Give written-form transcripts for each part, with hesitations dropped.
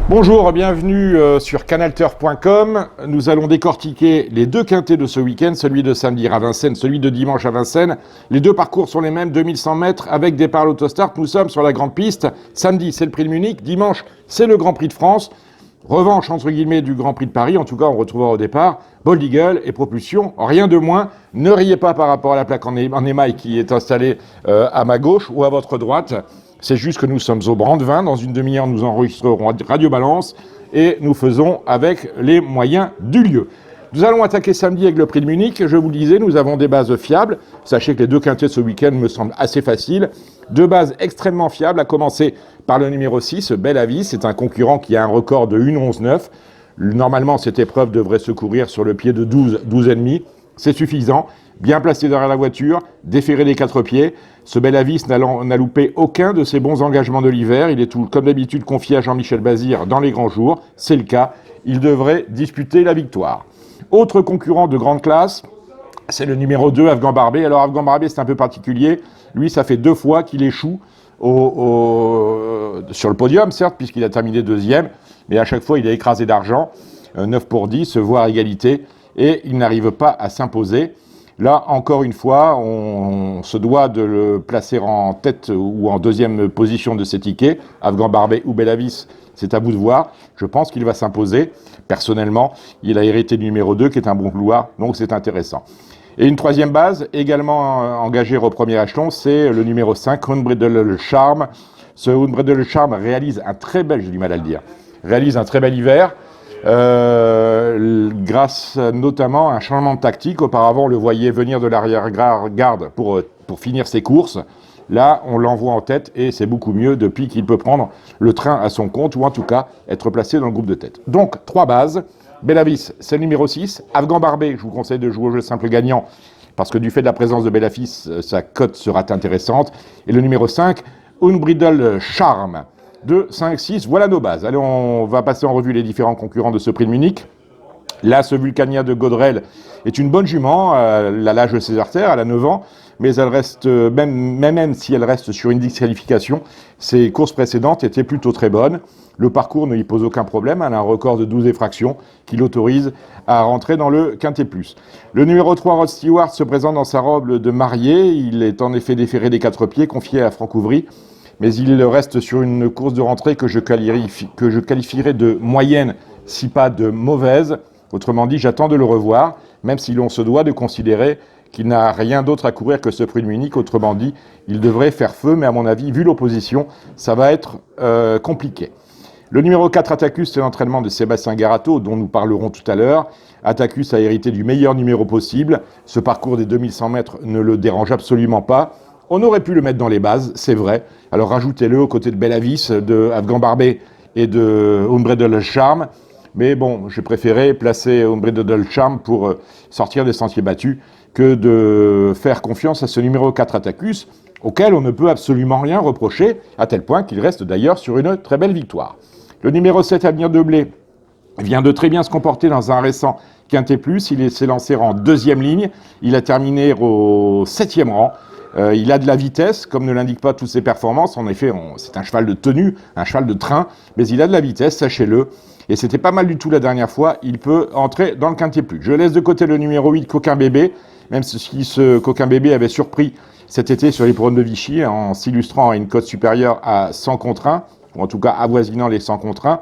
Bonjour, bienvenue sur canalturf.com. Nous allons décortiquer les deux quintés de ce week-end, celui de samedi à Vincennes, celui de dimanche à Vincennes. Les deux parcours sont les mêmes, 2100 mètres avec départ à l'autostart. Nous sommes sur la grande piste. Samedi, c'est le prix de Munich. Dimanche, c'est le Grand Prix de France. Revanche, entre guillemets, du Grand Prix de Paris. En tout cas, on retrouvera au départ Bold Eagle et propulsion, rien de moins. Ne riez pas par rapport à la plaque en émail qui est installée à ma gauche ou à votre droite. C'est juste que nous sommes au Brandevin. Dans une demi-heure, nous enregistrerons Radio Balance et nous faisons avec les moyens du lieu. Nous allons attaquer samedi avec le prix de Munich. Je vous le disais, nous avons des bases fiables. Sachez que les deux quintés de ce week-end me semblent assez faciles. Deux bases extrêmement fiables, à commencer par le numéro 6, Belle Avis. C'est un concurrent qui a un record de 1,11,9. Normalement, cette épreuve devrait se courir sur le pied de 12,5. C'est suffisant. Bien placé derrière la voiture, déféré des quatre pieds. Ce Bel Avis n'a loupé aucun de ses bons engagements de l'hiver. Il est comme d'habitude confié à Jean-Michel Bazir dans les grands jours. C'est le cas. Il devrait disputer la victoire. Autre concurrent de grande classe, c'est le numéro 2, Afghan Barbet. Alors Afghan Barbet, c'est un peu particulier. Lui, ça fait 2 fois qu'il échoue sur le podium, certes, puisqu'il a terminé deuxième. Mais à chaque fois, il est écrasé d'argent. 9 pour 10, voire égalité. Et il n'arrive pas à s'imposer. Là, encore une fois, on se doit de le placer en tête ou en deuxième position de ces tickets. Afghan Barbet ou Bel Avis, c'est à vous de voir. Je pense qu'il va s'imposer. Personnellement, il a hérité du numéro 2, qui est un bon couloir, donc c'est intéressant. Et une troisième base, également engagée au premier échelon, c'est le numéro 5, Unbridled Charm. Ce Unbridled Charm réalise un très bel, j'ai du mal à le dire, réalise un très bel hiver. Grâce notamment à un changement de tactique. Auparavant, on le voyait venir de l'arrière-garde pour finir ses courses. Là, on l'envoie en tête et c'est beaucoup mieux depuis qu'il peut prendre le train à son compte ou en tout cas être placé dans le groupe de tête. Donc, 3 bases. Bel Avis, c'est le numéro 6. Afghan Barbet, je vous conseille de jouer au jeu simple gagnant parce que du fait de la présence de Bel Avis, sa cote sera intéressante. Et le numéro 5, Unbridled Charm. 2, 5, 6, voilà nos bases. Allez, on va passer en revue les différents concurrents de ce prix de Munich. Là, ce Vulcania de Godrel est une bonne jument, elle a l'âge de ses artères, elle a 9 ans, mais elle reste, même si elle reste sur une disqualification, ses courses précédentes étaient plutôt très bonnes. Le parcours ne lui pose aucun problème, elle a un record de 12 effractions qui l'autorise à rentrer dans le Quintet Plus. Le numéro 3, Rod Stewart, se présente dans sa robe de marié, il est en effet déféré des 4 pieds, confié à Franck Ouvry. Mais il reste sur une course de rentrée que je qualifierais de moyenne, si pas de mauvaise. Autrement dit, j'attends de le revoir, même si l'on se doit de considérer qu'il n'a rien d'autre à courir que ce prix de Munich. Autrement dit, il devrait faire feu, mais à mon avis, vu l'opposition, ça va être compliqué. Le numéro 4, Attacus, c'est l'entraînement de Sébastien Garato, dont nous parlerons tout à l'heure. Attacus a hérité du meilleur numéro possible. Ce parcours des 2100 mètres ne le dérange absolument pas. On aurait pu le mettre dans les bases, c'est vrai. Alors rajoutez-le aux côtés de Bel Avis, de Afghan Barbet et de Unbridled Charm. Mais bon, j'ai préféré placer Unbridled Charm pour sortir des sentiers battus que de faire confiance à ce numéro 4 Attacus, auquel on ne peut absolument rien reprocher, à tel point qu'il reste d'ailleurs sur une très belle victoire. Le numéro 7, Avenir de Blé, vient de très bien se comporter dans un récent Quintet Plus. Il s'est lancé en 2e ligne. Il a terminé au 7e rang. Il a de la vitesse, comme ne l'indiquent pas toutes ses performances. En effet, c'est un cheval de tenue, un cheval de train, mais il a de la vitesse, sachez-le. Et c'était pas mal du tout la dernière fois. Il peut entrer dans le Quintet Plus. Je laisse de côté le numéro 8, Coquin Bébé, même si ce Coquin Bébé avait surpris cet été sur les l'hippodrome de Vichy en s'illustrant à une cote supérieure à 100 contre 1, ou en tout cas avoisinant les 100 contre 1.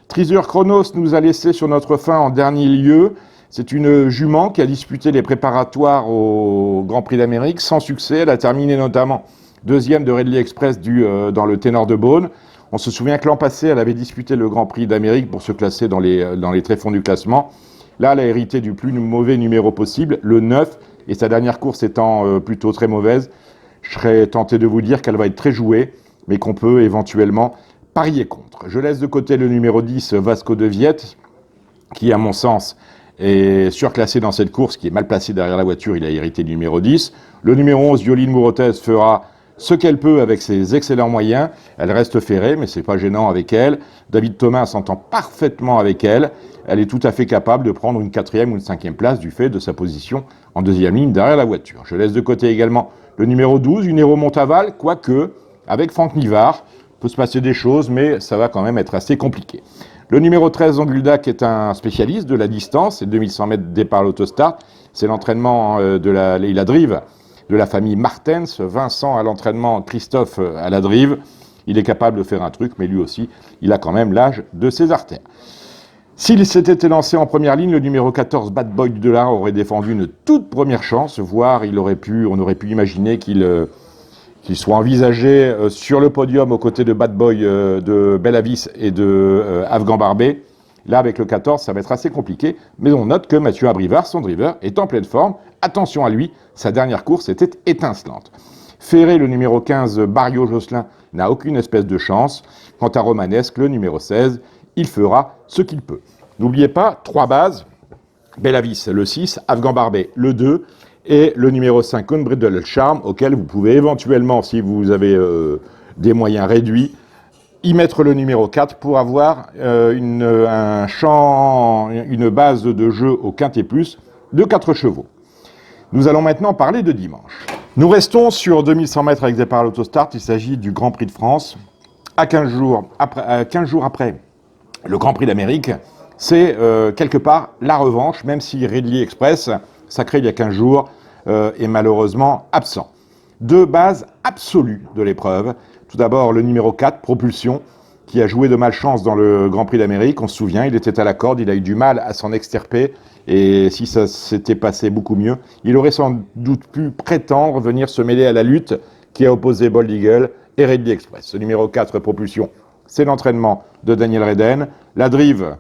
Trisur Chronos nous a laissé sur notre fin en dernier lieu. C'est une jument qui a disputé les préparatoires au Grand Prix d'Amérique sans succès. Elle a terminé notamment 2e de Redley Express dans le Ténor de Beaune. On se souvient que l'an passé, elle avait disputé le Grand Prix d'Amérique pour se classer dans les tréfonds du classement. Là, elle a hérité du plus mauvais numéro possible, le 9, et sa dernière course étant plutôt très mauvaise. Je serais tenté de vous dire qu'elle va être très jouée, mais qu'on peut éventuellement parier contre. Je laisse de côté le numéro 10, Vasco de Viette, qui, à mon sens, est surclassé dans cette course, qui est mal placé derrière la voiture. Il a hérité du numéro 10. Le numéro 11, Yoline Mourotez, fera ce qu'elle peut avec ses excellents moyens. Elle reste ferrée, mais c'est pas gênant avec elle. David Thomas s'entend parfaitement avec elle. Elle est tout à fait capable de prendre une 4e ou une 5e place du fait de sa position en 2e ligne derrière la voiture. Je laisse de côté également le numéro 12, Unero Montaval, quoique, avec Franck Nivard, peut se passer des choses, mais ça va quand même être assez compliqué. Le numéro 13, Zonguldak, est un spécialiste de la distance, c'est 2100 mètres départ à l'autostart. C'est l'entraînement de la drive de la famille Martens. Vincent à l'entraînement, Christophe à la drive. Il est capable de faire un truc, mais lui aussi, il a quand même l'âge de ses artères. S'il s'était lancé en première ligne, le numéro 14, Bad Boy du Dollar, aurait défendu une toute première chance, voire on aurait pu imaginer qu'il soit envisagé sur le podium aux côtés de Bad Boy de Belavis et de Afghan Barbet. Là, avec le 14, ça va être assez compliqué, mais on note que Mathieu Abrivard, son driver, est en pleine forme. Attention à lui, sa dernière course était étincelante. Ferré, le numéro 15, Barrio Josselin, n'a aucune espèce de chance. Quant à Romanesque, le numéro 16, il fera ce qu'il peut. N'oubliez pas, 3 bases, Belavis, le 6, Afghan Barbet, le 2, et le numéro 5, Unbridled Charm, auquel vous pouvez éventuellement, si vous avez des moyens réduits, y mettre le numéro 4 pour avoir une base de jeu au quintet plus de 4 chevaux. Nous allons maintenant parler de dimanche. Nous restons sur 2100 mètres avec départ à l'autostart. Il s'agit du Grand Prix de France. À 15 jours après le Grand Prix d'Amérique, c'est quelque part la revanche, même si Ridley Express, sacré il y a 15 jours, est malheureusement absent. 2 bases absolues de l'épreuve. Tout d'abord, le numéro 4, Propulsion, qui a joué de malchance dans le Grand Prix d'Amérique. On se souvient, il était à la corde, il a eu du mal à s'en extirper. Et si ça s'était passé beaucoup mieux, il aurait sans doute pu prétendre venir se mêler à la lutte qui a opposé Bold Eagle et Ridley Express. Ce numéro 4, Propulsion, c'est l'entraînement de Daniel Redden. La drive,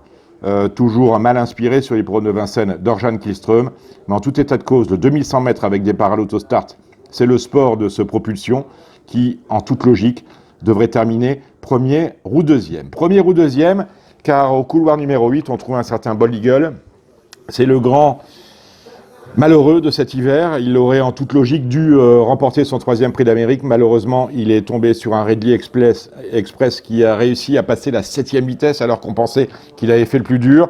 toujours mal inspirée sur les l'hippodrome de Vincennes d'Orjan Kihlström. Mais en tout état de cause, le 2100 mètres avec départ à l'autostart, c'est le sport de ce Propulsion qui, en toute logique, devrait terminer premier ou deuxième. Premier ou deuxième, car au couloir numéro 8, on trouve un certain Bold Eagle. C'est le grand malheureux de cet hiver. Il aurait en toute logique dû remporter son 3e prix d'Amérique. Malheureusement, il est tombé sur un Ridley Express qui a réussi à passer la 7e vitesse alors qu'on pensait qu'il avait fait le plus dur.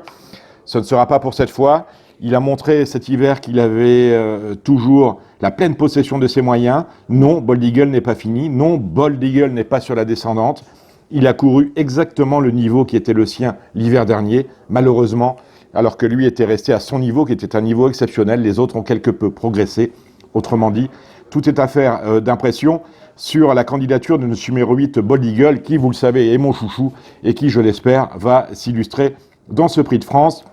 Ce ne sera pas pour cette fois. Il a montré cet hiver qu'il avait toujours la pleine possession de ses moyens. Non, Bold Eagle n'est pas fini. Non, Bold Eagle n'est pas sur la descendante. Il a couru exactement le niveau qui était le sien l'hiver dernier. Malheureusement, alors que lui était resté à son niveau, qui était un niveau exceptionnel. Les autres ont quelque peu progressé. Autrement dit, tout est affaire d'impression sur la candidature de notre numéro 8, Bold Eagle, qui, vous le savez, est mon chouchou, et qui, je l'espère, va s'illustrer dans ce Prix de France,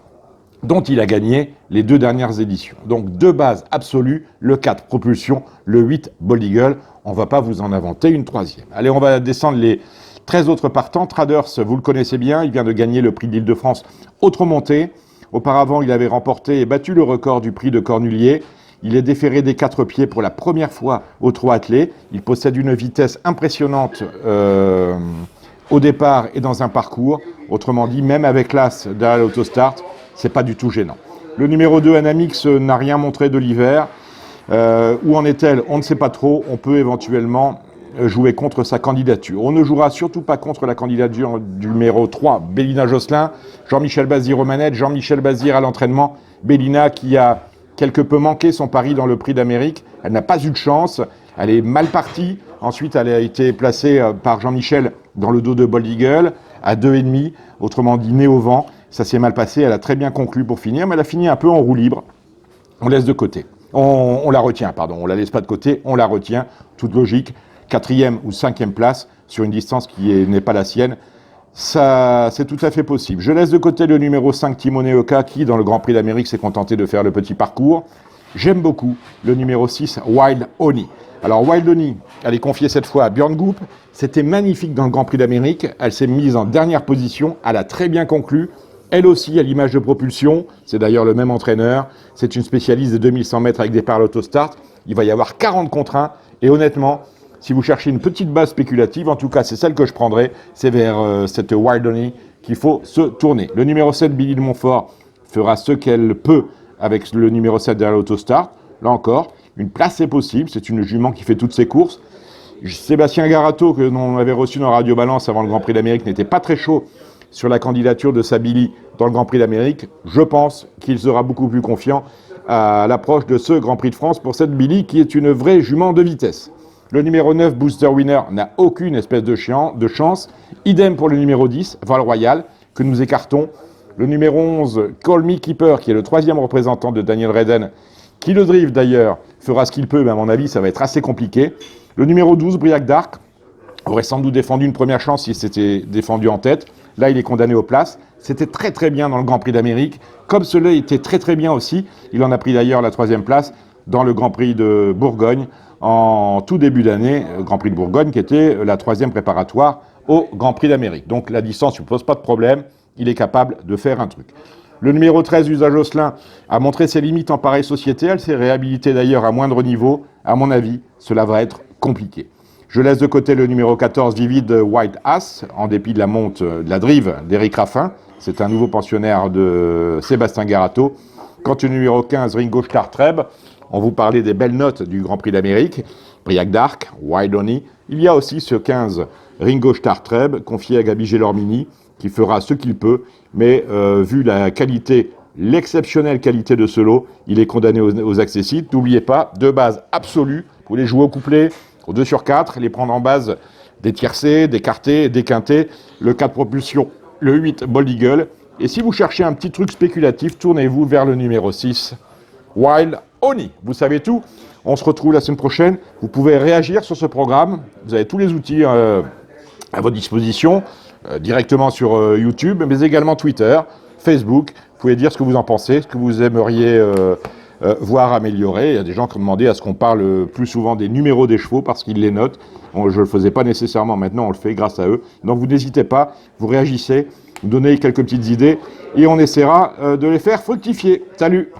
dont il a gagné les 2 dernières éditions. Donc 2 bases absolues, le 4, Propulsion, le 8, Bold Eagle. On ne va pas vous en inventer une 3e. Allez, on va descendre les 13 autres partants. Traders, vous le connaissez bien, il vient de gagner le Prix de l'Île-de-France autre montée. Auparavant, il avait remporté et battu le record du prix de Cornulier. Il est déféré des 4 pieds pour la première fois au trot attelé. Il possède une vitesse impressionnante au départ et dans un parcours. Autrement dit, même avec l'as derrière l'autostart, c'est pas du tout gênant. Le numéro 2, Anamix, n'a rien montré de l'hiver. Où en est-elle? On ne sait pas trop. On peut éventuellement jouer contre sa candidature. On ne jouera surtout pas contre la candidature du numéro 3, Bélina Josselin, Jean-Michel Bazir aux manettes, Jean-Michel Bazir à l'entraînement. Bélina qui a quelque peu manqué son pari dans le Prix d'Amérique. Elle n'a pas eu de chance. Elle est mal partie. Ensuite, elle a été placée par Jean-Michel dans le dos de Bold Eagle à 2,5. Autrement dit, nez au vent. Ça s'est mal passé. Elle a très bien conclu pour finir, mais elle a fini un peu en roue libre. On laisse de côté. On la retient, pardon. On la laisse pas de côté. On la retient. Toute logique. 4e ou 5e place sur une distance qui n'est pas la sienne. Ça, c'est tout à fait possible. Je laisse de côté le numéro 5, Timone Oka, qui, dans le Grand Prix d'Amérique, s'est contenté de faire le petit parcours. J'aime beaucoup le numéro 6, Wild Honey. Alors, Wild Honey, elle est confiée cette fois à Björn Goop. C'était magnifique dans le Grand Prix d'Amérique. Elle s'est mise en dernière position. Elle a très bien conclu. Elle aussi, à l'image de Propulsion. C'est d'ailleurs le même entraîneur. C'est une spécialiste de 2100 mètres avec départ à l'autostart. Il va y avoir 40 contre 1. Et honnêtement, si vous cherchez une petite base spéculative, en tout cas, c'est celle que je prendrai. C'est vers cette Wild Honey qu'il faut se tourner. Le numéro 7, Billy de Montfort, fera ce qu'elle peut avec le numéro 7 derrière l'autostart. Là encore, une place est possible. C'est une jument qui fait toutes ses courses. Sébastien Garato, que l'on avait reçu dans Radio Balance avant le Grand Prix d'Amérique, n'était pas très chaud sur la candidature de sa Billy dans le Grand Prix d'Amérique. Je pense qu'il sera beaucoup plus confiant à l'approche de ce Grand Prix de France pour cette Billy qui est une vraie jument de vitesse. Le numéro 9, Booster Winner, n'a aucune espèce de chance. Idem pour le numéro 10, Val Royal, que nous écartons. Le numéro 11, Call Me Keeper, qui est le troisième représentant de Daniel Redden, qui le drive d'ailleurs, fera ce qu'il peut, mais à mon avis, ça va être assez compliqué. Le numéro 12, Briac d'Arc, aurait sans doute défendu une première chance s'il s'était défendu en tête. Là, il est condamné aux places. C'était très très bien dans le Grand Prix d'Amérique. Comme cela était très très bien aussi, il en a pris d'ailleurs la 3e place dans le Grand Prix de Bourgogne en tout début d'année. Grand Prix de Bourgogne qui était la 3e préparatoire au Grand Prix d'Amérique. Donc la distance ne pose pas de problème. Il est capable de faire un truc. Le numéro 13, Usa Jocelyn, a montré ses limites en pareille société. Elle s'est réhabilitée d'ailleurs à moindre niveau. À mon avis, cela va être compliqué. Je laisse de côté le numéro 14, Vivid White Ass, en dépit de la monte, de la drive d'Éric Raffin. C'est un nouveau pensionnaire de Sébastien Garato. Quant au numéro 15, Ringo Starr-Treb, on vous parlait des belles notes du Grand Prix d'Amérique. Briac d'Arc, Wild Honey. Il y a aussi ce 15, Ringo Starr-Treb, confié à Gabi Gélormini, qui fera ce qu'il peut. Mais vu la qualité, l'exceptionnelle qualité de ce lot, il est condamné aux accessites. N'oubliez pas, de base absolue, vous pouvez les jouer au couplet, au 2 sur 4, les prendre en base des tiercés, des quartés, des quintés, le 4 propulsion, le 8 Bold Eagle. Et si vous cherchez un petit truc spéculatif, tournez-vous vers le numéro 6, Wild Honey. Vous savez tout. On se retrouve la semaine prochaine. Vous pouvez réagir sur ce programme. Vous avez tous les outils à votre disposition, directement sur YouTube, mais également Twitter, Facebook. Vous pouvez dire ce que vous en pensez, ce que vous aimeriez voir améliorer. Il y a des gens qui ont demandé à ce qu'on parle plus souvent des numéros des chevaux parce qu'ils les notent. Je ne le faisais pas nécessairement, maintenant on le fait grâce à eux. Donc vous n'hésitez pas, vous réagissez, vous donnez quelques petites idées et on essaiera de les faire fructifier. Salut!